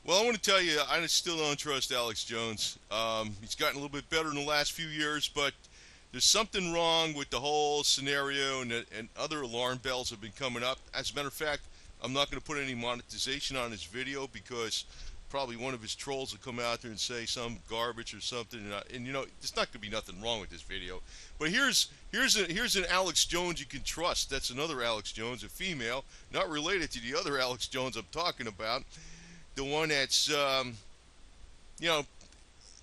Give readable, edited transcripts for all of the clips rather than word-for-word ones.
Well, I want to tell you, I still don't trust Alex Jones. He's gotten a little bit better in the last few years, but there's something wrong with the whole scenario, and other alarm bells have been coming up. As a matter of fact, I'm not going to put any monetization on his video because probably one of his trolls will come out there and say some garbage or something, and you know, there's not going to be nothing wrong with this video. But here's an Alex Jones you can trust. That's another Alex Jones, a female, not related to the other Alex Jones I'm talking about. The one that's you know,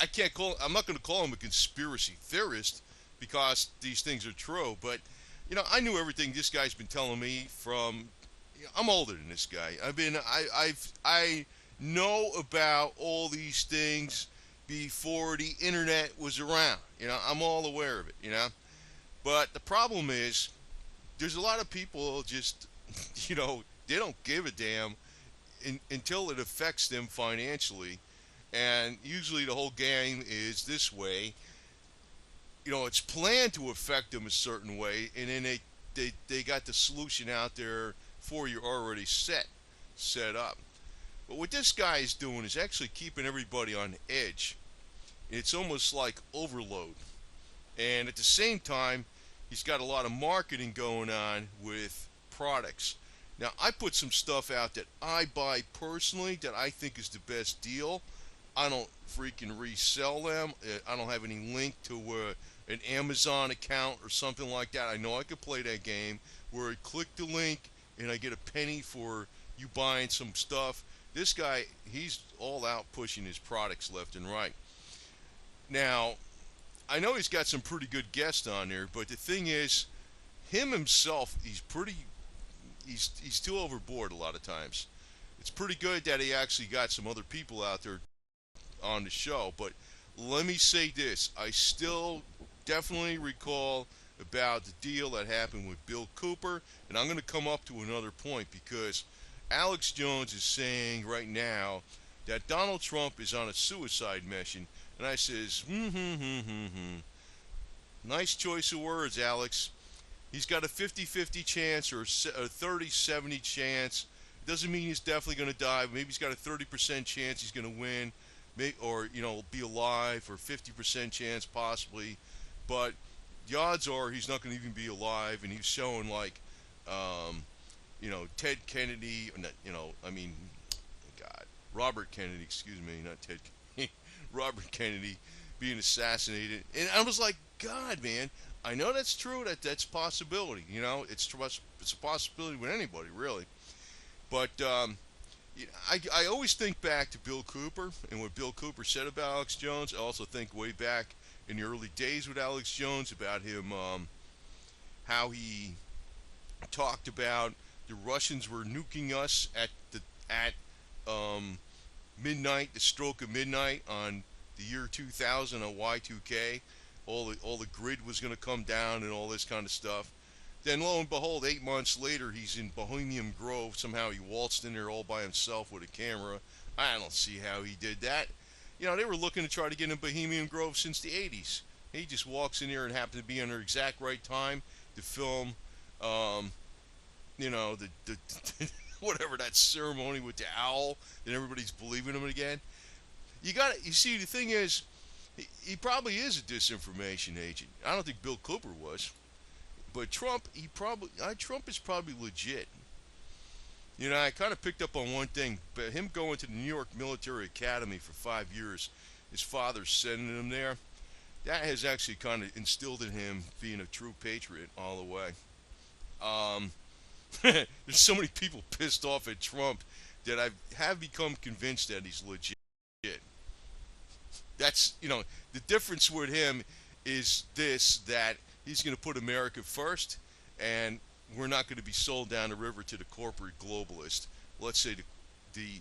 I'm not going to call him a conspiracy theorist because these things are true, but you know, I knew everything this guy's been telling me from. You know, I'm older than this guy. I know about all these things before the internet was around. You know, I'm all aware of it. You know, but the problem is there's a lot of people just you know they don't give a damn until it affects them financially. And usually the whole game is this way. You know, it's planned to affect them a certain way, and then they got the solution out there for you already set up. But what this guy is doing is actually keeping everybody on edge. It's almost like overload. And at the same time, he's got a lot of marketing going on with products. Now, I put some stuff out that I buy personally that I think is the best deal. I don't freaking resell them. I don't have any link to an Amazon account or something like that. I know I could play that game where I click the link and I get a penny for you buying some stuff. This guy, he's all out pushing his products left and right. Now, I know he's got some pretty good guests on there, but the thing is, him himself, he's too overboard a lot of times. It's pretty good that he actually got some other people out there on the show, but let me say this: I still definitely recall about the deal that happened with Bill Cooper, and I'm going to come up to another point because Alex Jones is saying right now that Donald Trump is on a suicide mission, and I says, nice choice of words, Alex. He's got a 50-50 chance or a 30-70 chance. It doesn't mean he's definitely going to die. Maybe he's got a 30% chance he's going to win, or you know, be alive, or 50% chance possibly. But the odds are he's not going to even be alive, and he's showing like, you know, Ted Kennedy. You know, I mean, God, Robert Kennedy. Excuse me, not Ted. Robert Kennedy being assassinated, and I was like, God, man, I know that's true. That's a possibility. You know, it's a possibility with anybody, really. But I always think back to Bill Cooper and what Bill Cooper said about Alex Jones. I also think way back in the early days with Alex Jones about him, how he talked about the Russians were nuking us at um, midnight, the stroke of midnight on the year 2000 on Y2K. All the grid was going to come down and all this kind of stuff. Then lo and behold, 8 months later, he's in Bohemian Grove. Somehow he waltzed in there all by himself with a camera. I don't see how he did that. You know, they were looking to try to get in Bohemian Grove since the 80s. He just walks in there and happened to be in the exact right time to film, um, you know, the whatever that ceremony with the owl, and everybody's believing him again. You see, the thing is, he probably is a disinformation agent. I don't think Bill Cooper was. But Trump is probably legit. You know, I kind of picked up on one thing, but him going to the New York Military Academy for 5 years, his father sending him there, that has actually kind of instilled in him being a true patriot all the way. Um, there's so many people pissed off at Trump that I have become convinced that he's legit. That's, you know, the difference with him is this, that he's going to put America first, and we're not going to be sold down the river to the corporate globalist. Let's say the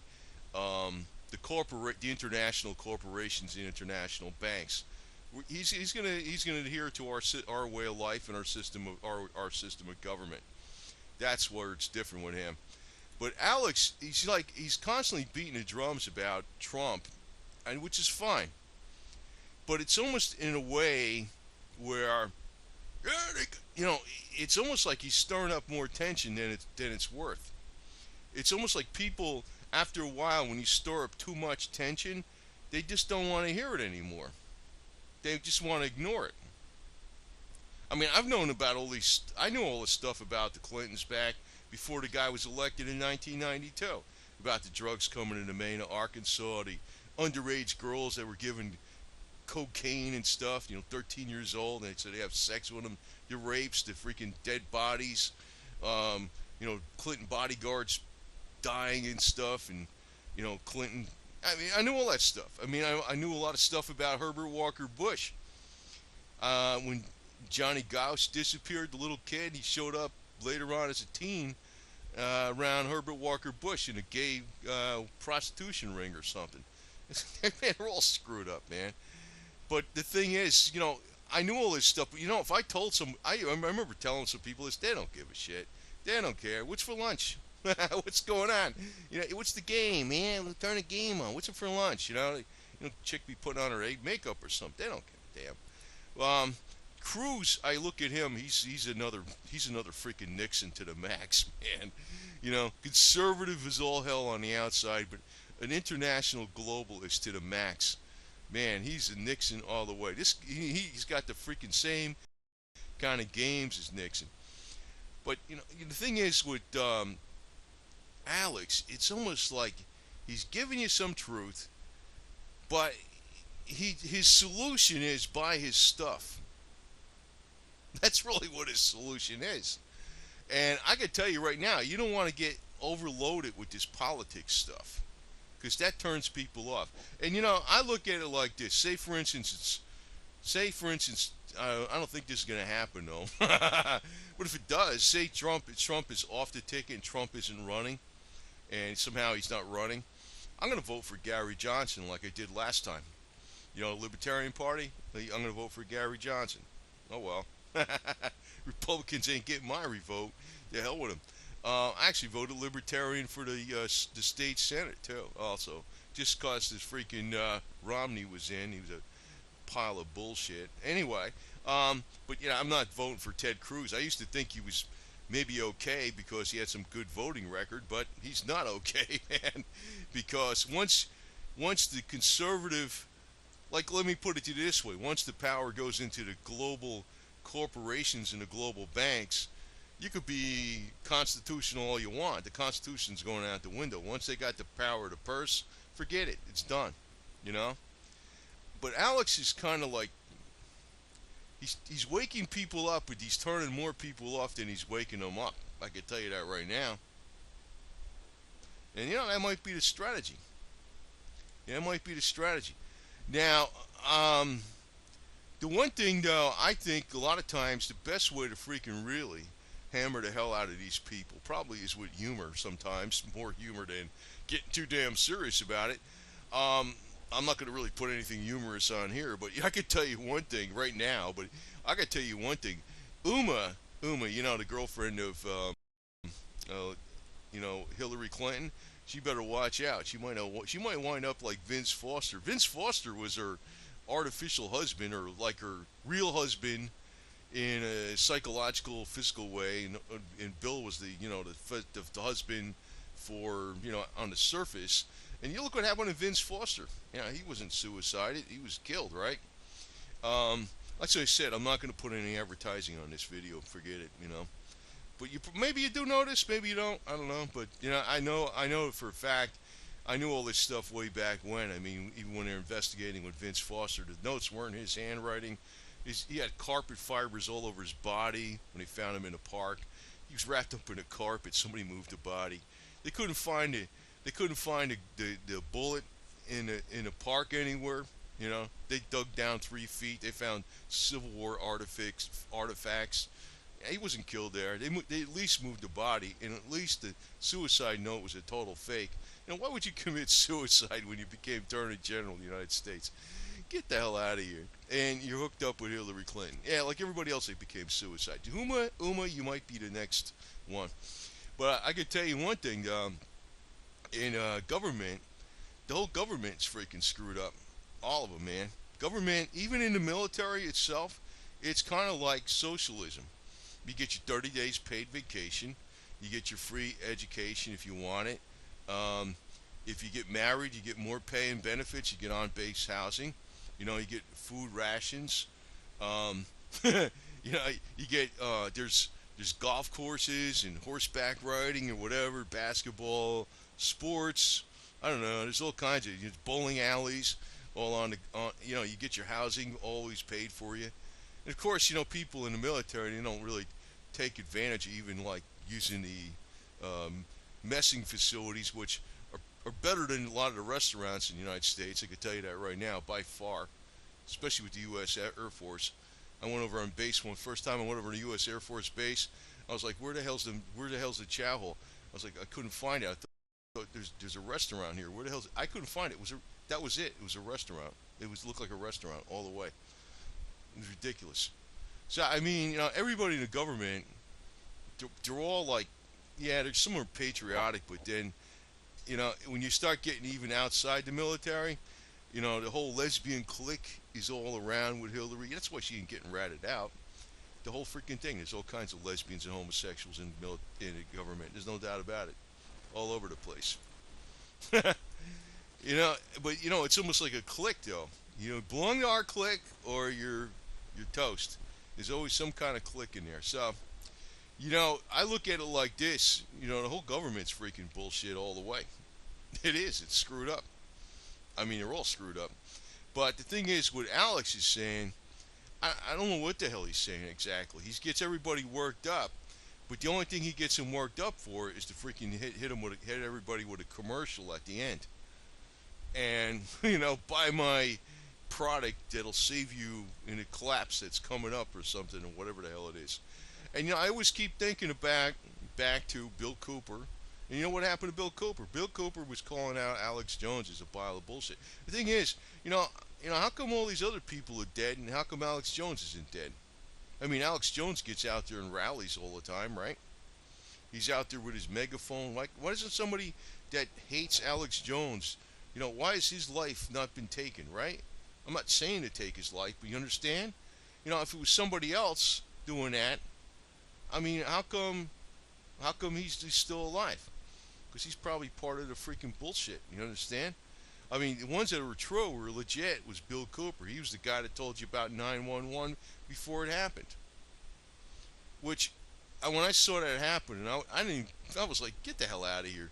international corporations, the international banks. He's gonna adhere to our way of life and our system of government. That's where it's different with him. But Alex, he's constantly beating the drums about Trump, and which is fine. But it's almost in a way where, you know, it's almost like he's stirring up more tension than it's worth. It's almost like people. After a while, when you store up too much tension, they just don't want to hear it anymore. They just want to ignore it. I mean, I've known about all these. I knew all this stuff about the Clintons back before the guy was elected in 1992. About the drugs coming into Maine, Arkansas, the underage girls that were given cocaine and stuff. 13 years old, and so they have sex with them. The rapes, the freaking dead bodies. Clinton bodyguards dying and stuff, and Clinton. I mean, I knew all that stuff. I mean, I knew a lot of stuff about Herbert Walker Bush. When Johnny Gauss disappeared, the little kid, he showed up later on as a teen around Herbert Walker Bush in a gay prostitution ring or something. Man, they're all screwed up, man. But the thing is, I knew all this stuff. But if I told I remember telling some people this, they don't give a shit. They don't care. What's for lunch? What's going on? What's the game, man? We'll turn the game on. What's it for lunch? Chick be putting on her makeup or something. They don't give a damn. Cruz, I look at him. He's another freaking Nixon to the max, man. Conservative as all hell on the outside, but an international globalist to the max. Man, he's a Nixon all the way. He's got the freaking same kind of games as Nixon. But the thing is with Alex, it's almost like he's giving you some truth, but his solution is buy his stuff. That's really what his solution is. And I can tell you right now, you don't want to get overloaded with this politics stuff, because that turns people off. And I look at it like this. Say for instance, I don't think this is going to happen though. But if it does, say Trump is off the ticket and Trump isn't running, and somehow he's not running, I'm going to vote for Gary Johnson like I did last time. Libertarian Party, I'm going to vote for Gary Johnson. Oh well. Republicans ain't getting my revote. The hell with them. I actually voted Libertarian for the state Senate too. Also, just cause this freaking Romney was in, he was a pile of bullshit. Anyway, but I'm not voting for Ted Cruz. I used to think he was maybe okay because he had some good voting record, but he's not okay, man. Because once the conservative, like, let me put it to you this way: once the power goes into the global corporations and the global banks, you could be constitutional all you want. The Constitution's going out the window. Once they got the power of the purse, forget it. It's done. But Alex is kind of like, he's waking people up, but he's turning more people off than he's waking them up. I can tell you that right now. And that might be the strategy. That might be the strategy. Now, the one thing, though, I think a lot of times the best way to freaking really hammer the hell out of these people probably is with humor sometimes, more humor than getting too damn serious about it. I'm not going to really put anything humorous on here, but I could tell you one thing right now, I could tell you one thing. Uma, the girlfriend of, Hillary Clinton, she better watch out. She might wind up like Vince Foster. Vince Foster was her artificial husband, or like her real husband in a psychological, physical way, and Bill was the husband for on the surface. And you look what happened to Vince Foster. He wasn't suicided; he was killed, right? Like I said, I'm not going to put any advertising on this video. Forget it, But maybe you do notice, maybe you don't. I don't know, but I know for a fact. I knew all this stuff way back when. I mean, even when they're investigating with Vince Foster, the notes weren't his handwriting. He had carpet fibers all over his body when they found him in a park. He was wrapped up in a carpet. Somebody moved the body. They couldn't find the bullet in the park anywhere. They dug down 3 feet. They found Civil War artifacts. He wasn't killed there. They at least moved the body, and at least the suicide note was a total fake. Why would you commit suicide when you became Attorney General of the United States? Get the hell out of here. And you're hooked up with Hillary Clinton. Yeah, like everybody else, they became suicide. Uma, you might be the next one. But I could tell you one thing. In government, the whole government's freaking screwed up. All of them, man. Government, even in the military itself, it's kind of like socialism. You get your 30 days paid vacation. You get your free education if you want it. If you get married, you get more pay and benefits. You get on-base housing. You get food rations. Um, you get there's golf courses and horseback riding or whatever, basketball, sports. I don't know. There's all kinds of bowling alleys, all on the on. You get your housing always paid for you. And of course, people in the military, they don't really take advantage of even like using the messing facilities, which are better than a lot of the restaurants in the United States. I can tell you that right now, by far, especially with the U.S. Air Force. I went over on base first time I went over to U.S. Air Force Base. I was like, where the hell's the chow hall? I was like, I couldn't find it. I thought there's a restaurant here. Where the hell's it? I couldn't find it. That was it. It was a restaurant. Looked like a restaurant all the way. It was ridiculous. So I mean, everybody in the government, they're all like, yeah, there's some are patriotic, but then, when you start getting even outside the military, the whole lesbian clique is all around with Hillary. That's why she ain't getting ratted out. The whole freaking thing. There's all kinds of lesbians and homosexuals in the government. There's no doubt about it. All over the place. But it's almost like a clique, though. Belong to our clique or you're toast. There's always some kind of clique in there. So, I look at it like this. The whole government's freaking bullshit all the way. It is. It's screwed up. I mean, they're all screwed up. But the thing is, what Alex is saying, I don't know what the hell he's saying exactly. He gets everybody worked up, but the only thing he gets them worked up for is to freaking hit everybody with a commercial at the end. And, buy my product that'll save you in a collapse that's coming up or something or whatever the hell it is. And, I always keep thinking back to Bill Cooper. And you know what happened to Bill Cooper? Bill Cooper was calling out Alex Jones as a pile of bullshit. The thing is, how come all these other people are dead and how come Alex Jones isn't dead? I mean, Alex Jones gets out there and rallies all the time, right? He's out there with his megaphone. Like, why isn't somebody that hates Alex Jones, why has his life not been taken, right? I'm not saying to take his life, but you understand? If it was somebody else doing that, I mean, how come he's still alive? Because he's probably part of the freaking bullshit. You understand? I mean, the ones that were true were legit was Bill Cooper. He was the guy that told you about 911 before it happened. Which, when I saw that happen, and I was like, get the hell out of here.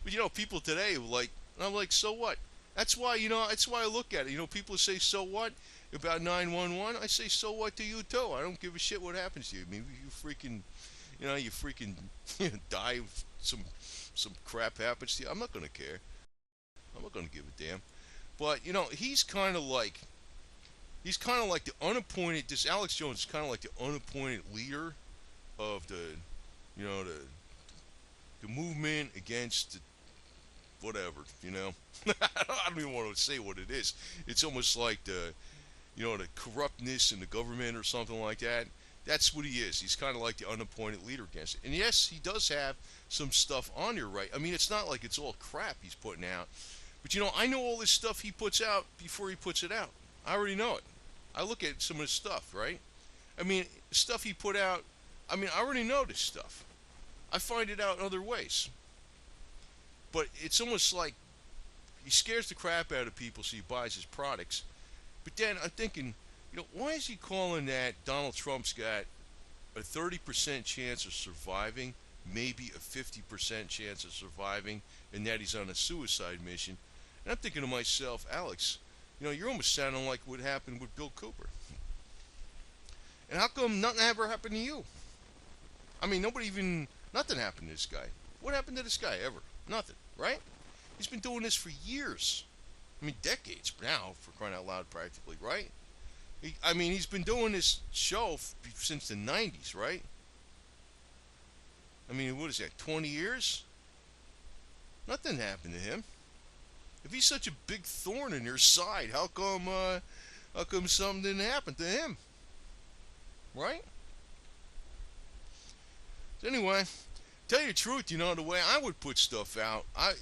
But people today were like, and I'm like, so what? That's why I look at it. People say, so what about 911? I say, so what to you too? I don't give a shit what happens to you. I mean, you freaking die if some crap happens to you. I'm not gonna care. I'm not gonna give a damn. But he's kind of like the unappointed. This Alex Jones is kind of like the unappointed leader of the movement against whatever. I don't even want to say what it is. It's almost like the corruptness in the government or something like that. That's what he is. He's kind of like the unappointed leader against it. And yes, he does have some stuff on here, right? I mean, it's not like it's all crap he's putting out. But, I know all this stuff he puts out before he puts it out. I already know it. I look at some of his stuff, right? I mean, stuff he put out, I already know this stuff. I find it out in other ways. But it's almost like he scares the crap out of people so he buys his products. But then I'm thinking, why is he calling that Donald Trump's got a 30% chance of surviving, maybe a 50% chance of surviving, and that he's on a suicide mission? And I'm thinking to myself, Alex, you're almost sounding like what happened with Bill Cooper. And how come nothing ever happened to you? I mean, nothing happened to this guy. What happened to this guy ever? Nothing, right? He's been doing this for years. Decades now, for crying out loud, practically, right? He's been doing this show since the 90s, right? What is that, 20 years? Nothing happened to him. If he's such a big thorn in your side, how come something didn't happen to him? Right? So anyway, tell you the truth, the way I would put stuff out, I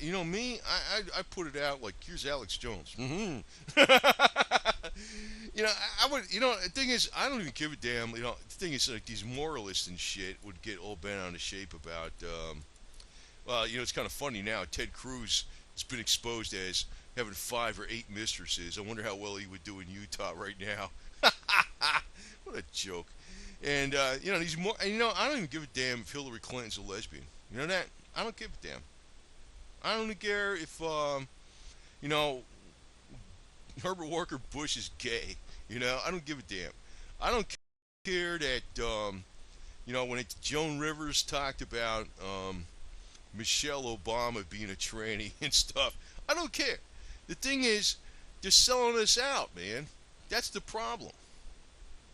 put it out like, here's Alex Jones. Mm-hmm. I would, the thing is, I don't even give a damn, the thing is, like, these moralists and shit would get all bent out of shape about, Well, it's kind of funny now. Ted Cruz has been exposed as having 5 or 8 mistresses. I wonder how well he would do in Utah right now. What a joke. And he's more. And, I don't even give a damn if Hillary Clinton's a lesbian. You know that? I don't give a damn. I don't care if you know Herbert Walker Bush is gay. I don't give a damn. I don't care that when Joan Rivers talked about Michelle Obama being a tranny and stuff. I don't care. The thing is, they're selling us out, man. That's the problem.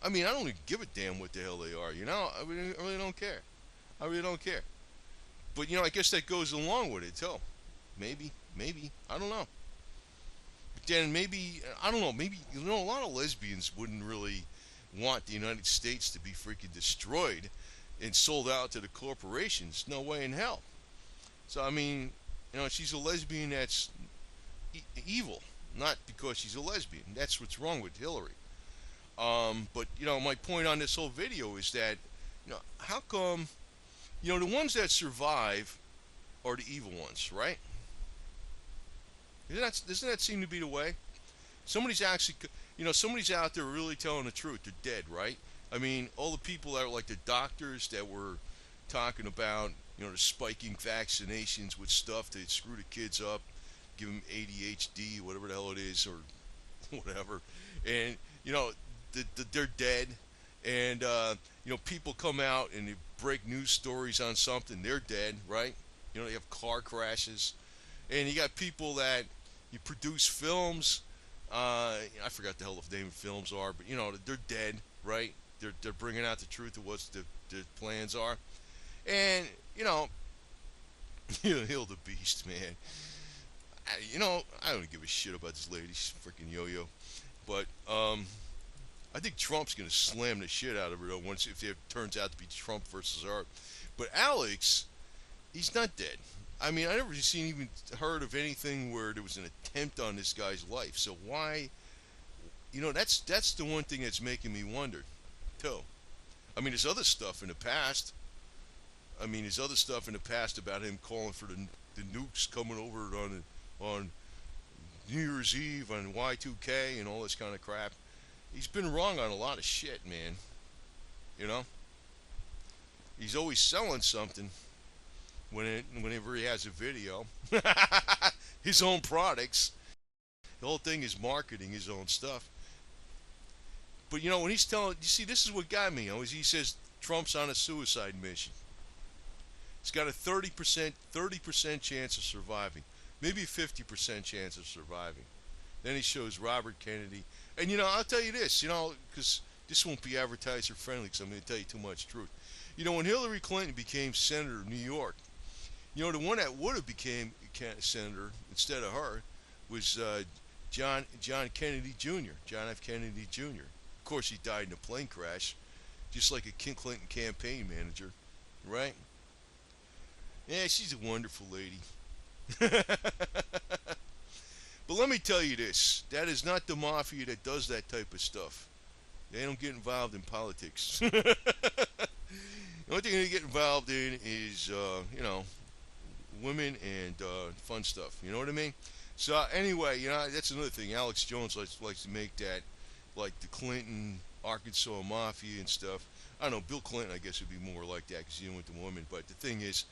I mean, I don't even give a damn what the hell they are. I really don't care. I really don't care. But I guess that goes along with it too. Maybe, I don't know. But then maybe I don't know. Maybe a lot of lesbians wouldn't really want the United States to be freaking destroyed and sold out to the corporations. No way in hell. So I mean, she's a lesbian that's evil, not because she's a lesbian. That's what's wrong with Hillary. But my point on this whole video is that, how come, the ones that survive are the evil ones, right? Doesn't that seem to be the way? Somebody's actually, somebody's out there really telling the truth. They're dead, right? I mean, all the people that are like the doctors that were talking about, the spiking vaccinations with stuff that screw the kids up, give them ADHD, whatever the hell it is, or whatever. And, they're dead. And, people come out and they break news stories on something. They're dead, right? They have car crashes. And you got people that you produce films. I forgot the hell the name of films are, but, they're dead, right? They're bringing out the truth of what the plans are. And, Hill the Beast, man. I don't give a shit about this lady. She's freaking yo-yo. But, I think Trump's going to slam the shit out of her, though, if it turns out to be Trump versus her. But Alex, he's not dead. I mean, I never even heard of anything where there was an attempt on this guy's life. So why, that's the one thing that's making me wonder, too. I mean, there's other stuff in the past. About him calling for the nukes coming over on New Year's Eve on Y2K and all this kind of crap. He's been wrong on a lot of shit, man. He's always selling something whenever he has a video. His own products. The whole thing is marketing his own stuff. But when he's telling, you see, this is what got me. He says Trump's on a suicide mission. He's got a 30% chance of surviving, maybe a 50% chance of surviving. Then he shows Robert Kennedy, and I'll tell you this, because this won't be advertiser friendly, because I'm going to tell you too much truth. When Hillary Clinton became senator of New York, the one that would have became senator instead of her was John Kennedy Jr., John F. Kennedy Jr. Of course, he died in a plane crash, just like a Clinton campaign manager, right? Yeah, she's a wonderful lady. But let me tell you this. That is not the mafia that does that type of stuff. They don't get involved in politics. The only thing they get involved in is, women and fun stuff. You know what I mean? So anyway, that's another thing. Alex Jones likes to make that like the Clinton, Arkansas mafia and stuff. I don't know. Bill Clinton, I guess, would be more like that because he went to women. But the thing is,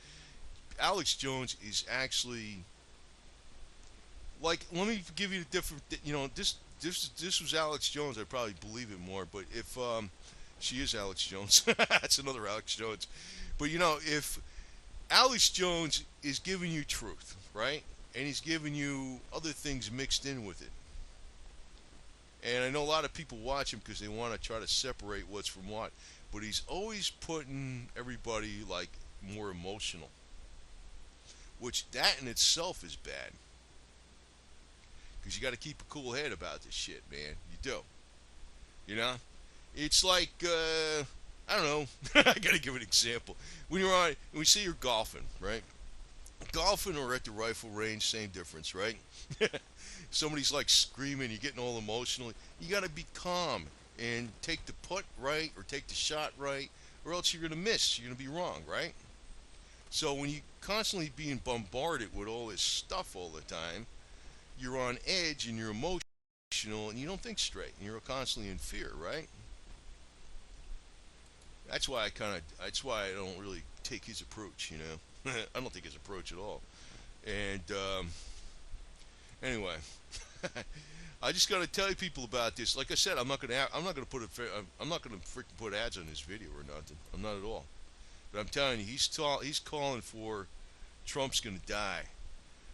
Alex Jones is actually like. Let me give you the different. This was Alex Jones. I'd probably believe it more. But if she is Alex Jones, that's another Alex Jones. But if Alex Jones is giving you truth, right, and he's giving you other things mixed in with it. And I know a lot of people watch him because they want to try to separate what's from what. But he's always putting everybody like more emotional. Which that in itself is bad. Because you got to keep a cool head about this shit, man. You do. It's like, I don't know. I got to give an example. When we say you're golfing, right? Golfing or at the rifle range, same difference, right? Somebody's like screaming, you're getting all emotional. You got to be calm and take the putt right or take the shot right, or else you're going to miss. You're going to be wrong, right? So when you constantly being bombarded with all this stuff all the time, you're on edge and you're emotional and you don't think straight and you're constantly in fear, right? That's why I don't really take his approach, you know. I don't take his approach at all. And anyway, I just got to tell you people about this. Like I said, I'm not gonna put I'm not gonna freaking put ads on this video or nothing. I'm not at all. But I'm telling you, he's calling for Trump's gonna die.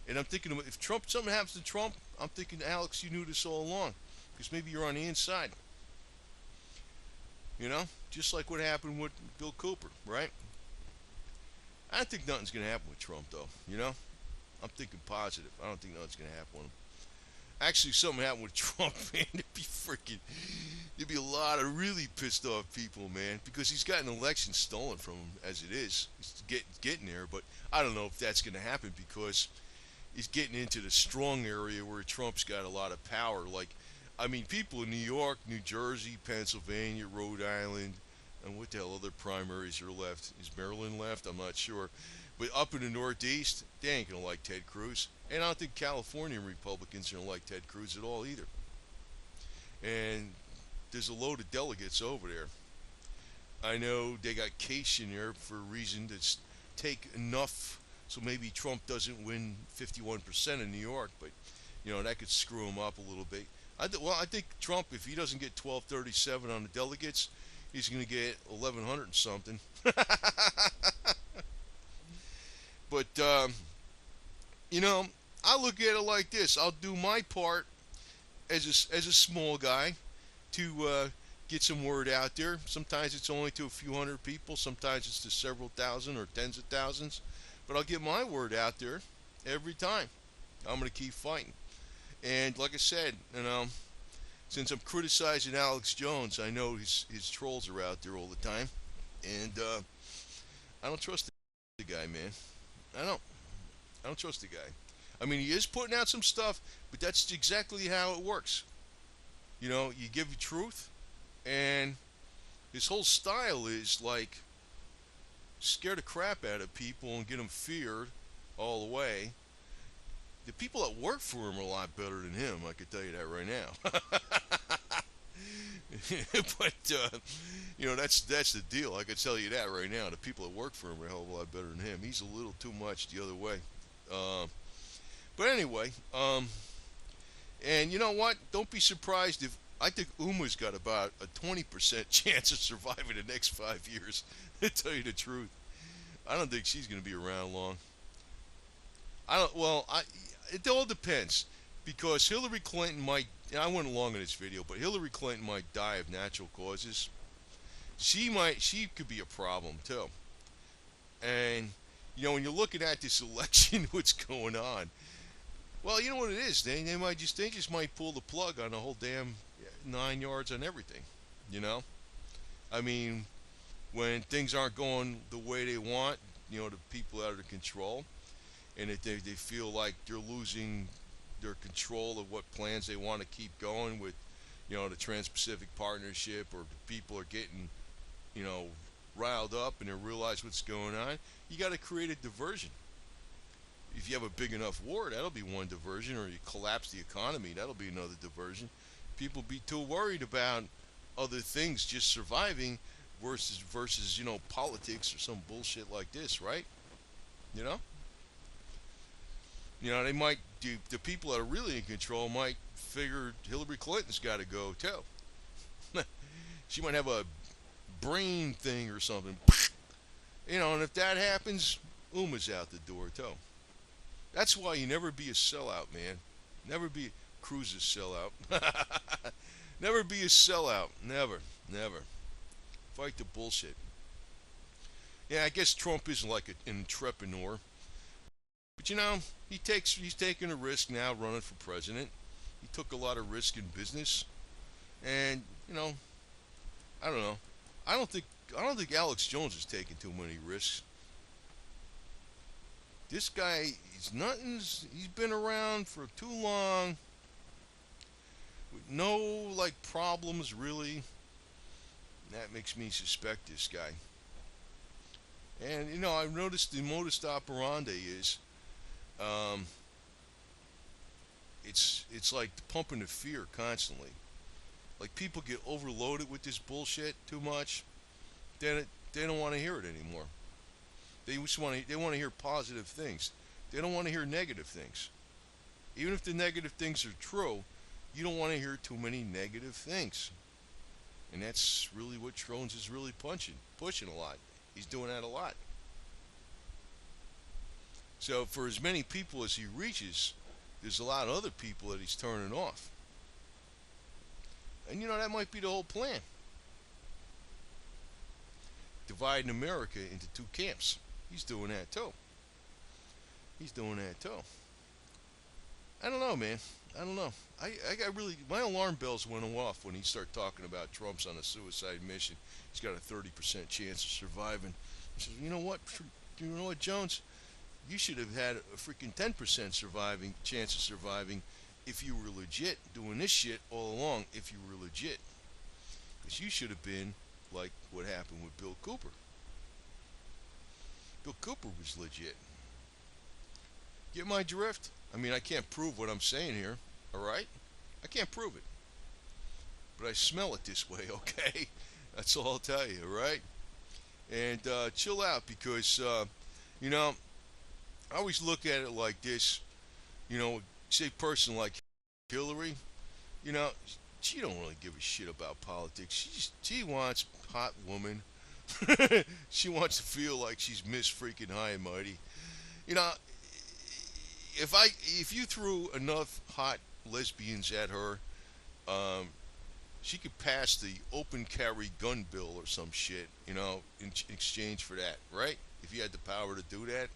And I'm thinking, if something happens to Trump, I'm thinking, Alex, you knew this all along, because maybe you're on the inside. You know, just like what happened with Bill Cooper, right? I don't think nothing's gonna happen with Trump, though. You know, I'm thinking positive. I don't think nothing's gonna happen with him. Actually, something happened with Trump, man. There'd be a lot of really pissed off people, man, because he's got an election stolen from him as it is. He's getting there, but I don't know if that's going to happen because he's getting into the strong area where Trump's got a lot of power. Like, I mean, people in New York, New Jersey, Pennsylvania, Rhode Island, and what the hell other primaries are left? Is Maryland left? I'm not sure. But up in the Northeast, they ain't going to like Ted Cruz. And I don't think California Republicans are going to like Ted Cruz at all either. And there's a load of delegates over there. I know they got Case in there for a reason to take enough so maybe Trump doesn't win 51% in New York, but you know that could screw him up a little bit. I think Trump, if he doesn't get 1237 on the delegates, he's going to get 1100 and something. But you know, I look at it like this: I'll do my part as a small guy to get some word out there. Sometimes it's only to a few hundred people, sometimes it's to several thousand or tens of thousands. But I'll get my word out there every time. I'm going to keep fighting. And like I said, you know, since I'm criticizing Alex Jones, I know his trolls are out there all the time. And I don't trust the guy, man. I don't. I don't trust the guy. I mean, he is putting out some stuff, but that's exactly how it works. You know, you give the truth, and his whole style is like scare the crap out of people and get them feared all the way. The people that work for him are a lot better than him. I can tell you that right now. But you know that's the deal. I can tell you that right now. The people that work for him are a hell of a lot better than him. He's a little too much the other way. Uh, but anyway, and you know what? Don't be surprised if I think Uma's got about a 20% chance of surviving the next 5 years. To tell you the truth, I don't think she's going to be around long. I don't. Well, it all depends because Hillary Clinton might. And I went along in this video, but Hillary Clinton might die of natural causes. She might. She could be a problem too. And you know, when you're looking at this election, what's going on? Well, you know what it is. They just might pull the plug on the whole damn 9 yards on everything. You know, I mean, when things aren't going the way they want, you know, the people out of control, and if they feel like they're losing their control of what plans they want to keep going with, you know, the Trans-Pacific Partnership, or people are getting, you know, riled up and they realize what's going on, you got to create a diversion. If you have a big enough war, that'll be one diversion, or you collapse the economy, that'll be another diversion. People be too worried about other things just surviving versus you know politics or some bullshit like this, right? You know, they might do. The people that are really in control might figure Hillary Clinton's got to go too. She might have a brain thing or something, you know. And if that happens, Uma's out the door too. That's why you never be a sellout, man. Never be Cruz's sellout. Never be a sellout. Never, never. Fight the bullshit. Yeah, I guess Trump isn't like an entrepreneur, but you know, he's taking a risk now running for president. He took a lot of risk in business, and you know, I don't know. I don't think Alex Jones is taking too many risks. This guy, he's nothing. He's been around for too long, with no like problems really. That makes me suspect this guy. And I've noticed the modus operandi is, um, it's like pumping the fear constantly. Like people get overloaded with this bullshit too much, then they don't want to hear it anymore. They want to hear positive things. They don't want to hear negative things. Even if the negative things are true, you don't want to hear too many negative things. And that's really what Trones is really pushing a lot. He's doing that a lot. So for as many people as he reaches, there's a lot of other people that he's turning off. And that might be the whole plan. Dividing America into two camps. He's doing that too. He's doing that too. I don't know, man. I don't know. I got really, my alarm bells went off when he started talking about Trump's on a suicide mission. He's got a 30% chance of surviving. I said, you know what? You know what, Jones? You should have had a freaking 10% surviving chance of surviving if you were legit doing this shit all along. If you were legit, because you should have been like what happened with Bill Cooper. Bill Cooper was legit. Get my drift? I mean, I can't prove what I'm saying here, alright? I can't prove it. But I smell it this way, okay? That's all I'll tell you, alright? And chill out because, I always look at it like this. Say a person like Hillary, you know, she don't really give a shit about politics. She wants hot woman. She wants to feel like she's Miss freaking High and Mighty. You know, if you threw enough hot lesbians at her, um, she could pass the open carry gun bill or some shit. In exchange for that, right? If you had the power to do that,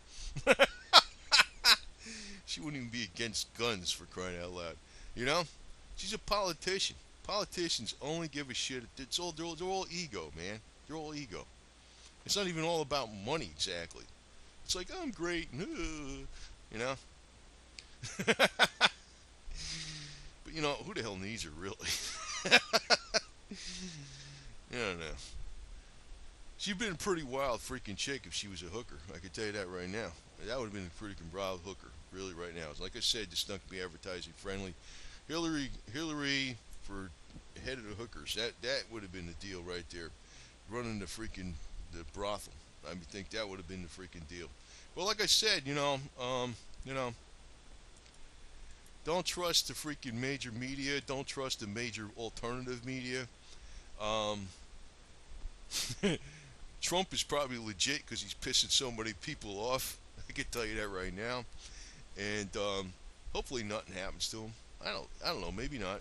she wouldn't even be against guns for crying out loud. You know, she's a politician. Politicians only give a shit. They're all ego, man. They're all ego. It's not even all about money exactly. It's like I'm great, you know. But who the hell needs her really? I don't know. She'd been a pretty wild freaking chick if she was a hooker. I could tell you that right now. That would have been a pretty wild hooker, really, right now. Like I said, just not to be advertising friendly. Hillary for head of the hookers. That would have been the deal right there. Running the brothel. I think that would have been the freaking deal. Well, like I said, don't trust the freaking major media. Don't trust the major alternative media. Um, Trump is probably legit because he's pissing so many people off. I can tell you that right now. And hopefully nothing happens to him. I don't know. Maybe not.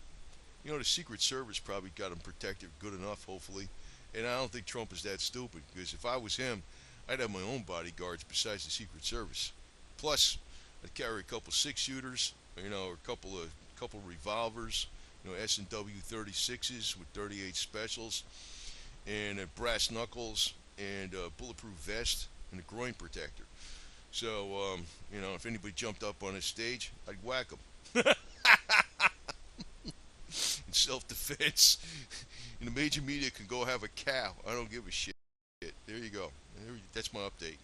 The Secret Service probably got him protected good enough. Hopefully, and I don't think Trump is that stupid. Because if I was him, I'd have my own bodyguards besides the Secret Service. Plus, I'd carry a couple 6-shooters. Or a couple revolvers. S&W 36s with 38 specials, and brass knuckles, and a bulletproof vest, and a groin protector. So, if anybody jumped up on a stage, I'd whack them. In self-defense. And the major media can go have a cow. I don't give a shit. There you go. That's my update.